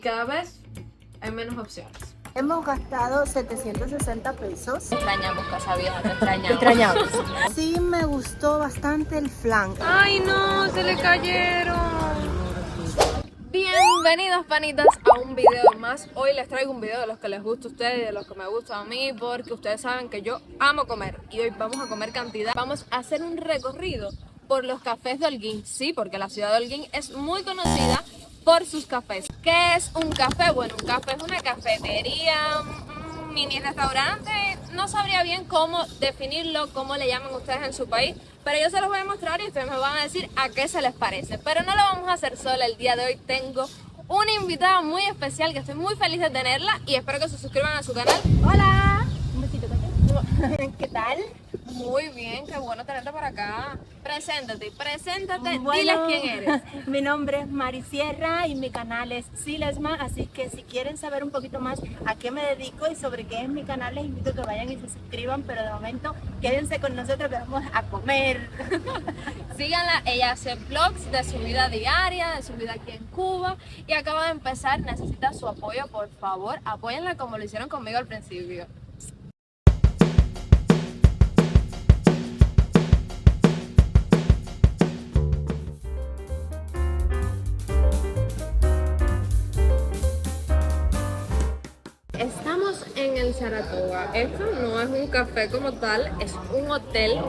Cada vez hay menos opciones. Hemos gastado 760 pesos. Extrañamos Casa Vieja, te extrañamos. Extrañamos. Sí, me gustó bastante el flan. ¡Ay no! ¡Se le cayeron! Bienvenidos panitas a un video más. Hoy les traigo un video de los que les gusta a ustedes y de los que me gusta a mí, porque ustedes saben que yo amo comer y hoy vamos a comer cantidad. Vamos a hacer un recorrido por los cafés de Holguín. Sí, porque la ciudad de Holguín es muy conocida por sus cafés. ¿Qué es un café? Bueno, un café es una cafetería, un mini restaurante. No sabría bien cómo definirlo, cómo le llaman ustedes en su país, pero yo se los voy a mostrar y ustedes me van a decir a qué se les parece. Pero no lo vamos a hacer sola. El día de hoy tengo una invitada muy especial que estoy muy feliz de tenerla y espero que se suscriban a su canal. Hola. Un besito, ¿qué tal? Muy bien, qué bueno tenerte por acá. Preséntate, Bueno, diles quién eres. Mi nombre es Mari Sierra y mi canal es Silesma, así que si quieren saber un poquito más a qué me dedico y sobre qué es mi canal, les invito a que vayan y se suscriban, pero de momento quédense con nosotros que vamos a comer. Síganla, ella hace vlogs de su vida diaria, de su vida aquí en Cuba y acaba de empezar, necesita su apoyo, por favor, apóyenla como lo hicieron conmigo al principio. Estamos en el Saratoga. Esto no es un café como tal, es un hotel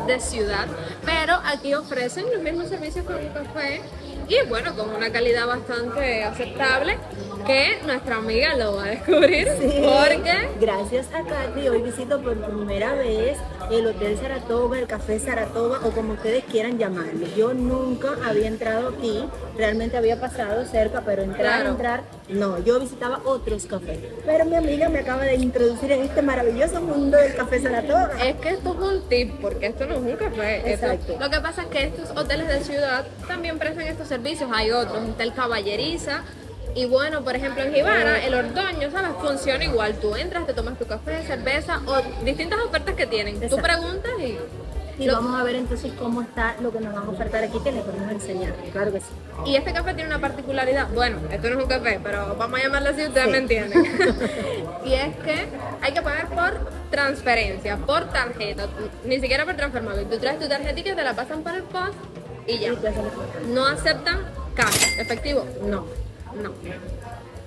de ciudad, pero aquí ofrecen los mismos servicios que un café y bueno, con una calidad bastante aceptable que nuestra amiga lo va a descubrir. Sí, porque gracias a Katy, hoy visito por primera vez el Hotel Saratoga, el Café Saratoga o como ustedes quieran llamarlo. Yo nunca había entrado aquí, realmente había pasado cerca, pero entrar, no, yo visitaba otros cafés. Pero mi amiga me acaba de introducir en este maravilloso mundo del Café Saratoga. es que esto es un tip, porque esto no es un café. Exacto. Lo que pasa es que estos hoteles de ciudad también prestan estos servicios. Hay otros, está el Caballeriza. Y bueno, por ejemplo en Jibara, el Ordoño, ¿sabes? Funciona igual. Tú entras, te tomas tu café, cerveza o distintas ofertas que tienen. Exacto. Tú preguntas Y vamos a ver entonces cómo está lo que nos van a ofertar aquí, que les podemos enseñar. Claro que sí. Y este café tiene una particularidad. Bueno, esto no es un café, pero vamos a llamarlo así, ustedes me entienden. Y es que hay que pagar por transferencia, por tarjeta, ni siquiera por transfermable. Tú traes tu tarjetita y te la pasan por el post y ya. No aceptan cash, efectivo, no.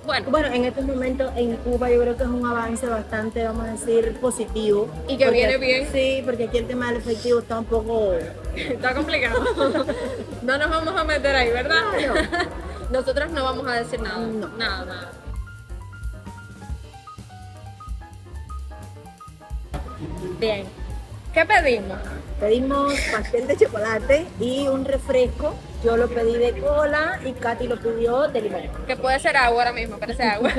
Bueno, en estos momentos en Cuba yo creo que es un avance bastante, vamos a decir, positivo. Y que viene bien. Sí, porque aquí el tema del efectivo está un poco... está complicado. No nos vamos a meter ahí, ¿verdad? No. Nosotros no vamos a decir nada. No. Nada. Bien. ¿Qué pedimos? Pedimos pastel de chocolate y un refresco. Yo lo pedí de cola y Katy lo pidió de limón. Que puede ser agua ahora mismo, parece agua.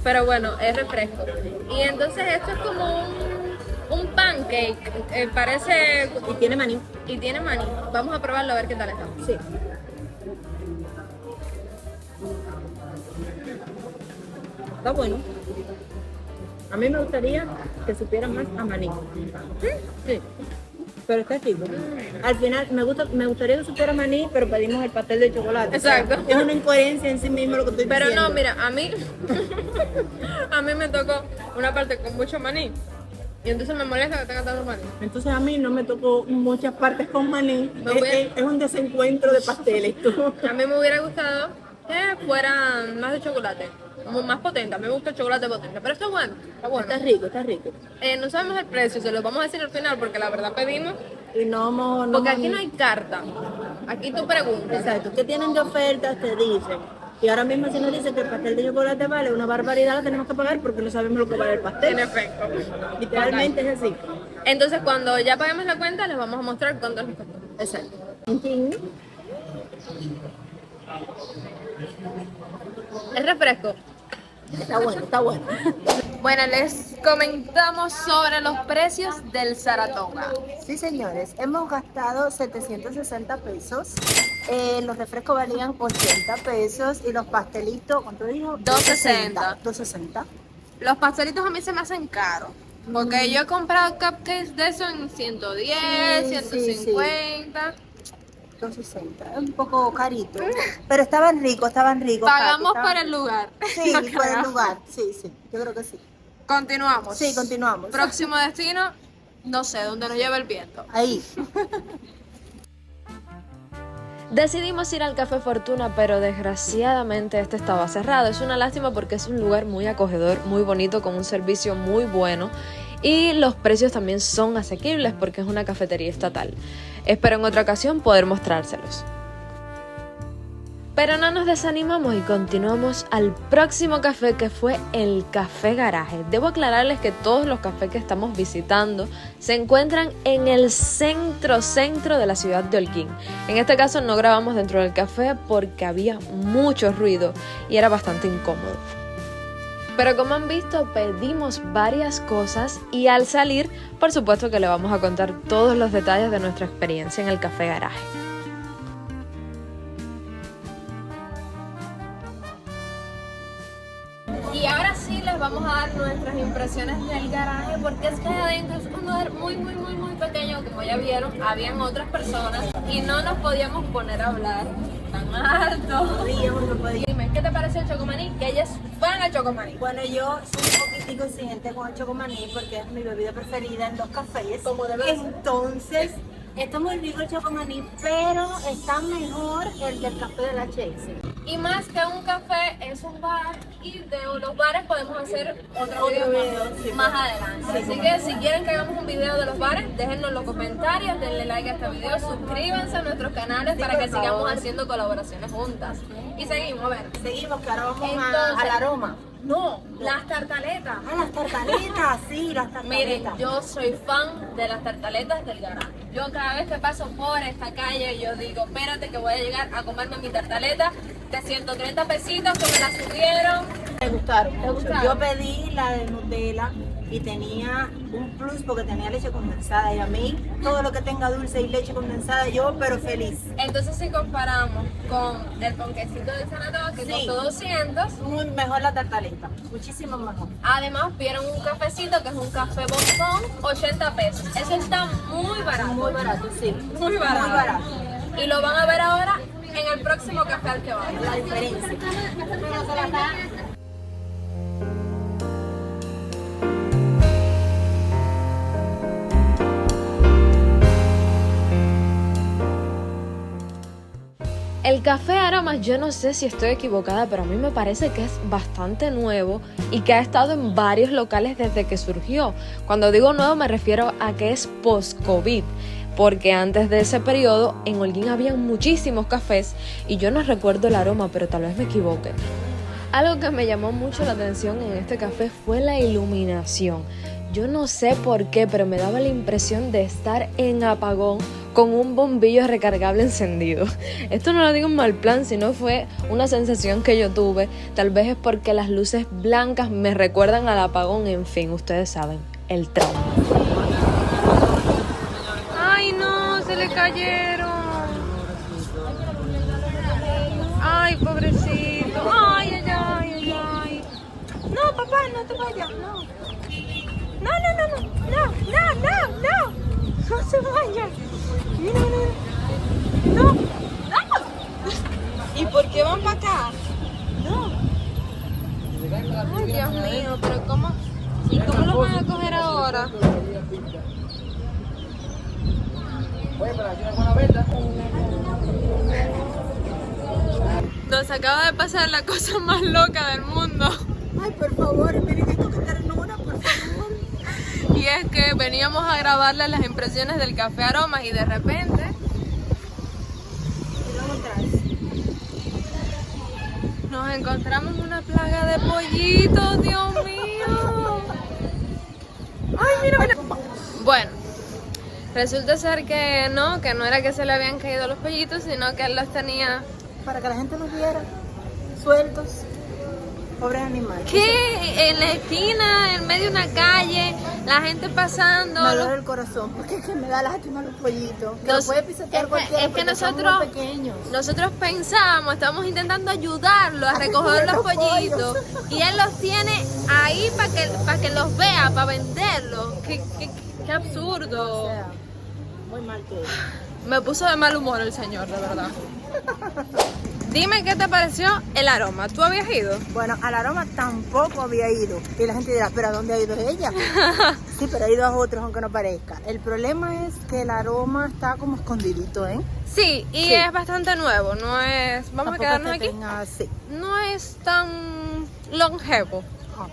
Pero bueno, es refresco. Y entonces esto es como un pancake. Parece... Y tiene maní. Y tiene maní. Vamos a probarlo a ver qué tal está. Sí. Está bueno. A mí me gustaría que supiera más a maní. Sí. Pero está rico. Al final me gustaría que supiera maní, pero pedimos el pastel de chocolate. Exacto. O sea, es una incoherencia en sí mismo lo que estoy Pero diciendo. no, mira, a mí me tocó una parte con mucho maní. Y entonces me molesta que tenga tanto maní. Entonces a mí no me tocó muchas partes con maní. Me voy a- Es un desencuentro de pasteles. Tú. A mí me hubiera gustado que fuera más de chocolate, como más potente. A mí me gusta el chocolate potente, pero está bueno, está bueno. Está rico, está rico. No sabemos el precio, se lo vamos a decir al final porque la verdad pedimos. Y no Porque aquí no hay carta. Aquí tú preguntas. Exacto, ¿qué tienen de ofertas? Te dicen. Y ahora mismo si nos dicen que el pastel de chocolate vale una barbaridad, la tenemos que pagar porque no sabemos lo que vale el pastel. En efecto. Literalmente es así. Entonces cuando ya paguemos la cuenta les vamos a mostrar cuánto nos costó. Exacto. El refresco. Está bueno, está bueno. Bueno, les comentamos sobre los precios del Saratoga. Sí, señores, hemos gastado 760 pesos. Los refrescos valían 80 pesos y los pastelitos, ¿cuánto dijo? 260. 260. Los pastelitos a mí se me hacen caros. Porque yo he comprado cupcakes de eso en 110, Sí, 150. 260. Es un poco carito, pero estaban ricos, Pagamos Katy, por el lugar. Sí, No por el cagamos. lugar, sí, yo creo que sí. Continuamos. Sí, continuamos. Próximo destino, no sé, donde nos lleva el viento. Ahí. Decidimos ir al Café Fortuna, pero desgraciadamente este estaba cerrado. Es una lástima porque es un lugar muy acogedor, muy bonito, con un servicio muy bueno y los precios también son asequibles porque es una cafetería estatal. Espero en otra ocasión poder mostrárselos. Pero no nos desanimamos y continuamos al próximo café, que fue el Café Garaje. Debo aclararles que todos los cafés que estamos visitando se encuentran en el centro de la ciudad de Holguín. En este caso no grabamos dentro del café porque había mucho ruido y era bastante incómodo. Pero como han visto, pedimos varias cosas y al salir, por supuesto que le vamos a contar todos los detalles de nuestra experiencia en el Café Garaje. Y ahora sí les vamos a dar nuestras impresiones del garaje, porque es que adentro es un lugar muy pequeño. Como ya vieron, habían otras personas y no nos podíamos poner a hablar tan alto. Dime, ¿qué te parece el chocomaní? Que ella es fan al chocomaní. Bueno, yo soy un poquitico exigente con el chocomaní porque es mi bebida preferida en los cafés. Como debe ser. Entonces, está muy rico el chocomaní, pero está mejor el del café de la Chelsea. Y más que un café, es un bar y de los bares podemos hacer otro video sí, más adelante. Así que si quieren que hagamos un video de los bares, déjenlo en los comentarios, denle like a este video, suscríbanse a nuestros canales para que sigamos haciendo colaboraciones juntas. Y seguimos, a ver. Seguimos, que ahora vamos Entonces, al aroma. No, las tartaletas. Ah, las tartaletas, sí, las tartaletas. Miren, yo soy fan de las tartaletas del garaje. Yo cada vez que paso por esta calle, yo digo, espérate que voy a llegar a comerme mi tartaleta de 130 pesitos que me la subieron. Me gustaron mucho. gustaron? Yo pedí la de Nutella y tenía un plus porque tenía leche condensada y a mí todo lo que tenga dulce y leche condensada yo pero feliz. Entonces si comparamos con el ponquecito de Sanatoa que Sí. costó 200, Muy mejor la tartaleta, muchísimo mejor. además vieron un cafecito que es un café Boston, 80 pesos. Eso está muy barato. Muy barato, sí. Muy barato. Muy barato. Y lo van a ver ahora en el próximo café al que vamos. La diferencia. El Café Aromas, yo no sé si estoy equivocada, pero a mí me parece que es bastante nuevo y que ha estado en varios locales desde que surgió. Cuando digo nuevo me refiero a que es post-COVID, porque antes de ese periodo en Holguín habían muchísimos cafés y yo no recuerdo el aroma, pero tal vez me equivoque. Algo que me llamó mucho la atención en este café fue la iluminación. Yo no sé por qué, pero me daba la impresión de estar en apagón con un bombillo recargable encendido. Esto no lo digo en mal plan, sino fue una sensación que yo tuve. Tal vez es porque las luces blancas me recuerdan al apagón. En fin, ustedes saben, el trauma. Ay no, se le cayeron. Ay, pobrecito. Ay. No, papá, no te vayas, no. No. No se vaya. Mira. No. ¿Y por qué van para acá? No. Ay, Dios mío, pero ¿cómo lo van a coger ahora? Nos acaba de pasar la cosa más loca del mundo. Ay, por favor, miren esto que ternura, por favor. Y es que veníamos a grabarles las impresiones del Café Aromas y de repente Y vamos atrás. nos encontramos una plaga de pollitos, Dios mío. Ay, mira. Bueno, resulta ser que no era que se le habían caído los pollitos, sino que él los tenía. Para que la gente los viera sueltos. Pobres animales. ¿Qué? En la esquina, en medio de una calle, la gente pasando. Me duele el corazón porque es que me da lástima los pollitos. Que los puede pisotear cualquiera es que porque son nosotros, muy pequeños. nosotros pensamos, estamos intentando ayudarlo a recoger los pollitos y él los tiene ahí para que los vea, para venderlos. Qué O absurdo. sea, muy mal que Me puso de mal humor el señor, de verdad. Dime qué te pareció el aroma. ¿Tú habías ido? Bueno, al aroma tampoco había ido. Y la gente dirá, ¿pero a dónde ha ido ella? Sí, pero ha ido a otros, aunque no parezca. El problema es que el aroma está como escondidito, ¿eh? Sí, y Sí. es bastante nuevo. No es. Vamos Tampoco a quedarnos que aquí. tenga- sí. No es tan longevo. Ah,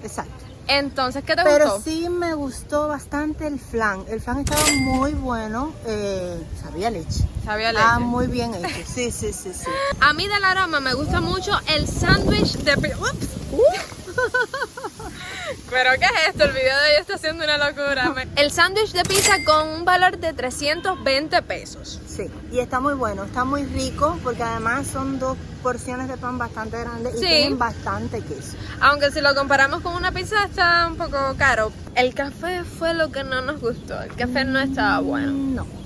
exacto. Entonces, ¿qué te Pero gustó? sí me gustó bastante el flan. El flan estaba muy bueno. Sabía leche. Sabía leche. Ah, muy bien hecho. Sí, sí, sí, sí. A mí del aroma me gusta mucho el sándwich de Ups. ¿Pero qué es esto? El video de ella está haciendo una locura. El sándwich de pizza con un valor de 320 pesos. Sí, y está muy bueno, está muy rico porque además son 2 porciones de pan bastante grandes y Sí. tienen bastante queso. Aunque si lo comparamos con una pizza está un poco caro. El café fue lo que no nos gustó. El café no estaba bueno. No.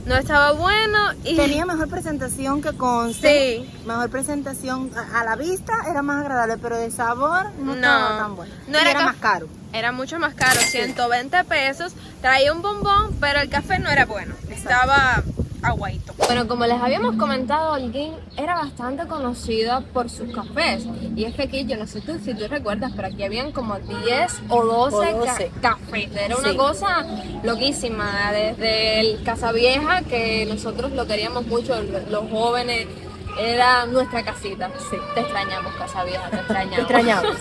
No estaba bueno y... Tenía mejor presentación que conste. Sí. Mejor presentación a la vista, era más agradable, pero de sabor no estaba tan bueno. No Y era era caf- más caro. Era mucho más caro, 120 pesos. Traía un bombón, pero el café no era bueno. Estaba aguaito. Bueno, como les habíamos comentado, Holguín era bastante conocida por sus cafés. Y es que aquí, yo no sé si tú recuerdas, pero aquí habían como 10 o 12, O 12. cafés. Era una Sí. cosa loquísima. Desde el Casa Vieja, que nosotros lo queríamos mucho, los jóvenes. Era nuestra casita. Sí. Te extrañamos, Casa Vieja, te extrañamos. Te extrañamos.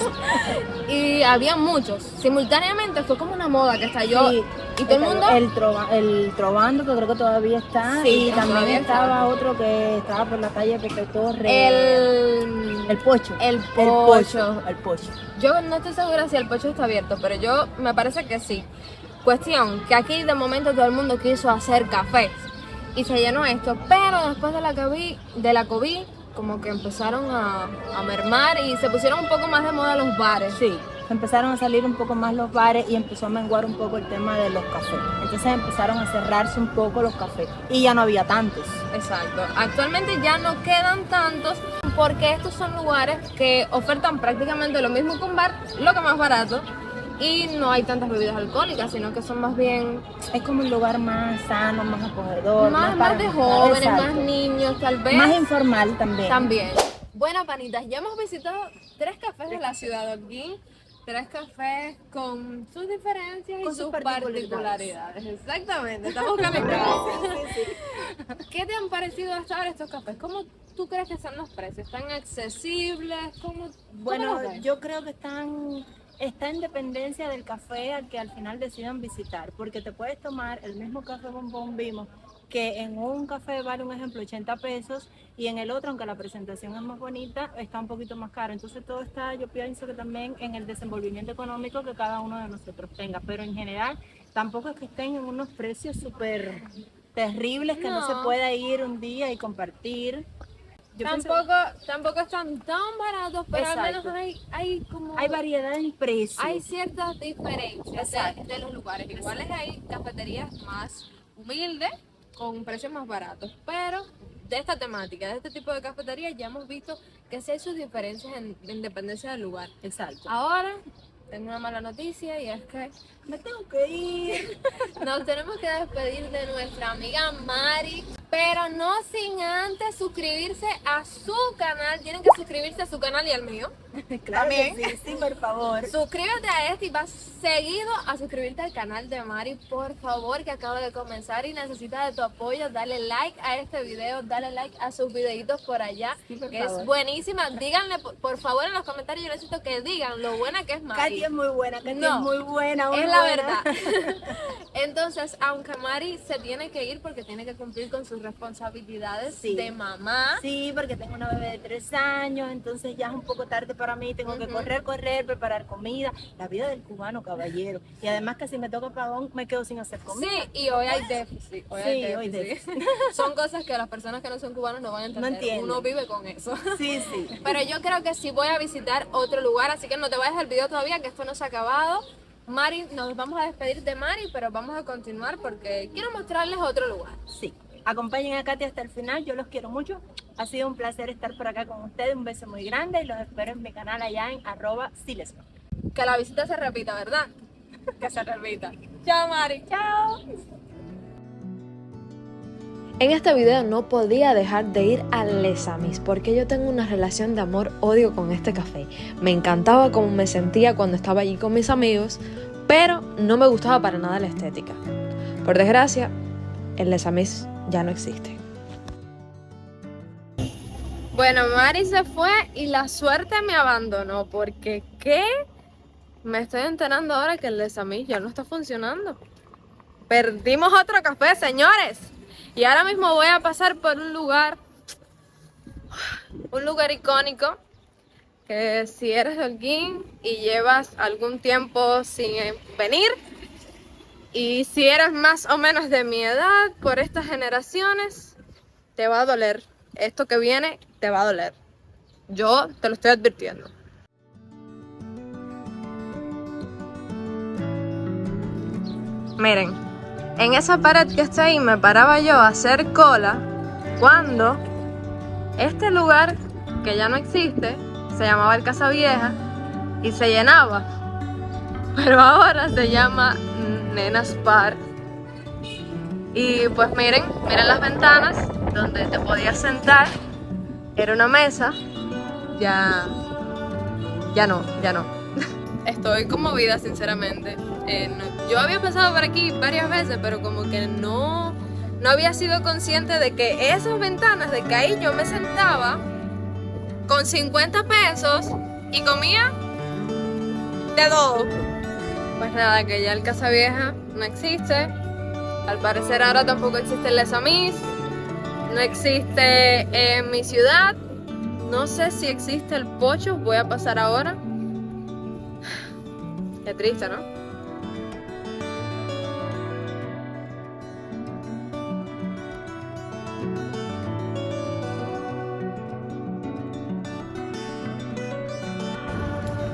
Y había muchos. Simultáneamente fue como una moda que estalló. Sí. Y todo el mundo. El Trovando, que creo que todavía está. Sí, y también todavía estaba está. otro que estaba por la calle Pepe Torre. El Pocho. El Pocho. El Pocho. Yo no estoy segura si el Pocho está abierto, pero yo me parece que sí. Cuestión, que aquí de momento todo el mundo quiso hacer cafés. Y se llenó esto. Pero después de la COVID, como que empezaron a mermar y se pusieron un poco más de moda los bares. Sí, empezaron a salir un poco más los bares y empezó a menguar un poco el tema de los cafés. Entonces empezaron a cerrarse un poco los cafés y ya no había tantos. Exacto. Actualmente ya no quedan tantos porque estos son lugares que ofertan prácticamente lo mismo que un bar, lo que más barato, y no hay tantas bebidas alcohólicas, sino que son más bien Es como un lugar más sano, más acogedor. más para de disfrutar. jóvenes, Exacto. más niños, tal vez. Más informal también. También. Bueno, panitas, ya hemos visitado 3 cafés de la ciudad de Holguín. 3 cafés con sus diferencias y Con sus sus particularidades. Exactamente, estamos conectados. ¿Qué te han parecido hasta ahora estos cafés? ¿Cómo tú crees que son los precios? ¿Están accesibles? ¿Cómo Bueno, los ves? yo creo que está en dependencia del café al que al final decidan visitar, porque te puedes tomar el mismo café bombón vimos que en un café vale, un ejemplo, 80 pesos y en el otro, aunque la presentación es más bonita, está un poquito más caro. Entonces todo está, yo pienso que también en el desenvolvimiento económico que cada uno de nosotros tenga, pero en general tampoco es que estén en unos precios súper terribles que no se No. pueda ir un día y compartir. Yo pienso- Tampoco están tan baratos, pero al menos Exacto. hay como... hay variedad en precios. Hay ciertas diferencias Exacto. de los lugares. Iguales hay cafeterías más humildes con precios más baratos, pero de esta temática, de este tipo de cafeterías ya hemos visto que sí hay sus diferencias en dependencia del lugar. Exacto. Ahora tengo una mala noticia y es que Me tengo que ir. nos tenemos que despedir de nuestra amiga Mari, pero no sin antes suscribirse a su canal. Tienen que suscribirse a su canal y al mío. Claro También. que sí, sí, por favor. Suscríbete a este y vas seguido a suscribirte al canal de Mari, por favor, que acaba de comenzar y necesita de tu apoyo. Dale like a este video, dale like a sus videitos por allá, Sí, por que favor. es buenísima. Díganle, por favor, en los comentarios, yo necesito que digan lo buena que es Mari. Katy es muy buena, Katy No, es muy buena. muy Es la buena. verdad. Entonces, aunque Mari se tiene que ir porque tiene que cumplir con sus responsabilidades Sí. de mamá. Sí, porque tengo una bebé de 3 años, entonces ya es un poco tarde para mí, tengo que correr, preparar comida. La vida del cubano, caballero. Y además que si me toca pagón, me quedo sin hacer comida. Sí, y hoy hay déficit. Hoy Sí, hay hoy déficit. Son cosas que las personas que no son cubanos no van a entender. No entienden. Uno vive con eso. Sí, sí. Pero yo creo que sí voy a visitar otro lugar, así que no te vayas del video todavía, que esto no se ha acabado. Mari, nos vamos a despedir de Mari, pero vamos a continuar porque quiero mostrarles otro lugar. Sí. Acompañen a Katy hasta el final, yo los quiero mucho. Ha sido un placer estar por acá con ustedes, un beso muy grande y los espero en mi canal allá en @silesma. Que la visita se repita, ¿verdad? Que se repita. Chao, Mari. Chao. En este video no podía dejar de ir al Les Amis porque yo tengo una relación de amor-odio con este café. Me encantaba cómo me sentía cuando estaba allí con mis amigos, pero no me gustaba para nada la estética. Por desgracia, el Les Amis ya no existe. Bueno, Mari se fue y la suerte me abandonó porque ¿qué? Me estoy enterando ahora que el Les Amis ya no está funcionando. Perdimos otro café, señores. Y ahora mismo voy a pasar por un lugar icónico, que si eres de Holguín y llevas algún tiempo sin venir, y si eres más o menos de mi edad, por estas generaciones, te va a doler. Esto que viene te va a doler. Yo te lo estoy advirtiendo. Miren, en esa pared que está ahí me paraba yo a hacer cola cuando este lugar, que ya no existe, se llamaba el Casa Vieja y se llenaba. Pero ahora se llama Nenas Park. Y pues miren las ventanas donde te podías sentar. Era una mesa. Ya no. Estoy conmovida, sinceramente. Yo había pasado por aquí varias veces, pero como que no había sido consciente de que esas ventanas, de que ahí yo me sentaba con 50 pesos y comía de todo. Pues nada, que ya el Casa Vieja no existe. Al parecer ahora tampoco existe el Les Amis. No existe en mi ciudad. No sé si existe el Pocho. Voy a pasar ahora. Qué triste, ¿no?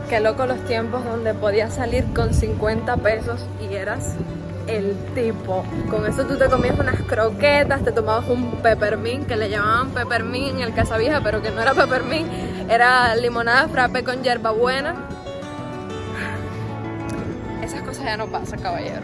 Qué loco los tiempos donde podías salir con 50 pesos y eras el tipo. Con eso tú te comías unas croquetas, te tomabas un peppermint, que le llamaban peppermint en el Casa Vieja, pero que no era peppermint, era limonada frappé con hierbabuena. Esas cosas ya no pasan, caballero.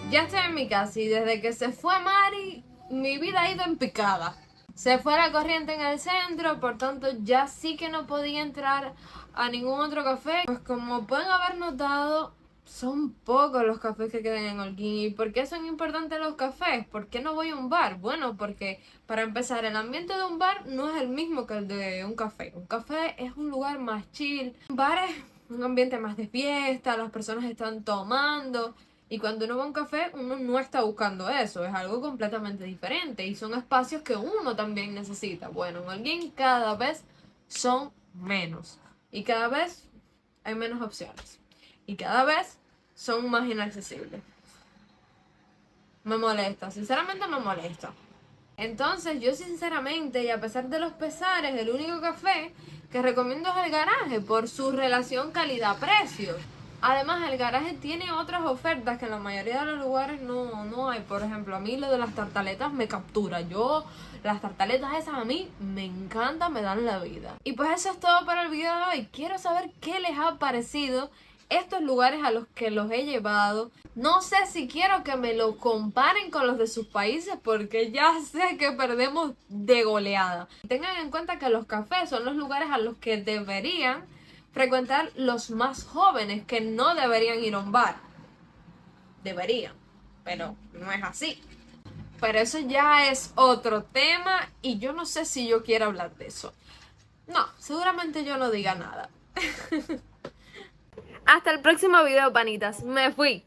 Ya estoy en mi casa y desde que se fue Mari, mi vida ha ido en picada. Se fue la corriente en el centro, por tanto ya sí que no podía entrar a ningún otro café. Pues como pueden haber notado, son pocos los cafés que quedan en Holguín. ¿Y por qué son importantes los cafés? ¿Por qué no voy a un bar? Bueno, porque para empezar, el ambiente de un bar no es el mismo que el de un café. Un café es un lugar más chill. Un bar es un ambiente más de fiesta, las personas están tomando. Y cuando uno va a un café, uno no está buscando eso, es algo completamente diferente. Y son espacios que uno también necesita. Bueno, en Holguín cada vez son menos. Y cada vez hay menos opciones. Y cada vez son más inaccesibles. Me molesta, sinceramente me molesta. Entonces yo sinceramente, y a pesar de los pesares, el único café que recomiendo es el Garaje por su relación calidad-precio. Además, el Garaje tiene otras ofertas que en la mayoría de los lugares no hay. Por ejemplo, a mí lo de las tartaletas me captura. Las tartaletas esas a mí me encantan, me dan la vida. Y pues eso es todo para el video de hoy. Quiero saber qué les ha parecido estos lugares a los que los he llevado. No sé si quiero que me lo comparen con los de sus países porque ya sé que perdemos de goleada. Tengan en cuenta que los cafés son los lugares a los que deberían frecuentar los más jóvenes, que no deberían ir a un bar. Deberían, pero no es así. Pero eso ya es otro tema y yo no sé si yo quiero hablar de eso. No, seguramente yo no diga nada. Hasta el próximo video, panitas. Me fui.